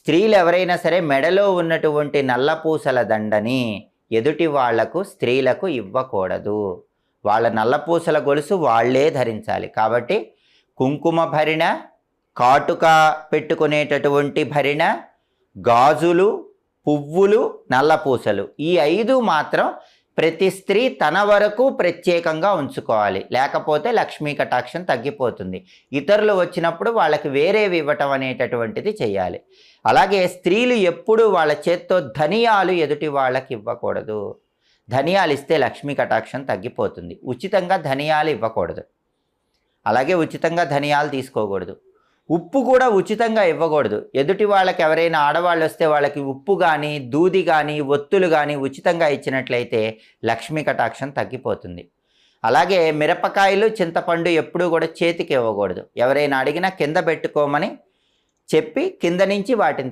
స్త్రీలు ఎవరైనా సరే మెడలో ఉన్నటువంటి నల్లపూసల దండని ఎదుటి వాళ్లకు స్త్రీలకు ఇవ్వకూడదు. వాళ్ళ నల్లపూసల గొలుసు వాళ్ళే ధరించాలి. కాబట్టి కుంకుమ భరిణ, కాటుక పెట్టుకునేటటువంటి భరిణ, గాజులు, పువ్వులు, నల్లపూసలు ఈ 5 మాత్రం ప్రతి స్త్రీ తన వరకు ప్రత్యేకంగా ఉంచుకోవాలి. లేకపోతే లక్ష్మీ కటాక్షం తగ్గిపోతుంది. ఇతరులు వచ్చినప్పుడు వాళ్ళకి వేరేవి ఇవ్వటం అనేటటువంటిది చేయాలి. అలాగే స్త్రీలు ఎప్పుడూ వాళ్ళ చేత్తో ధనియాలు ఎదుటి వాళ్ళకి ఇవ్వకూడదు. ధనియాలు ఇస్తే లక్ష్మీ కటాక్షం తగ్గిపోతుంది. ఉచితంగా ధనియాలు ఇవ్వకూడదు. అలాగే ఉచితంగా ధనియాలు తీసుకోకూడదు. ఉప్పు కూడా ఉచితంగా ఇవ్వకూడదు. ఎదుటి వాళ్ళకి ఎవరైనా ఆడవాళ్ళు వస్తే వాళ్ళకి ఉప్పు కానీ, దూది కానీ, ఒత్తులు కానీ ఉచితంగా ఇచ్చినట్లయితే లక్ష్మీ కటాక్షం తగ్గిపోతుంది. అలాగే మిరపకాయలు, చింతపండు ఎప్పుడూ కూడా చేతికి ఇవ్వకూడదు. ఎవరైనా అడిగినా కింద పెట్టుకోమని చెప్పి కింద నుంచి వాటిని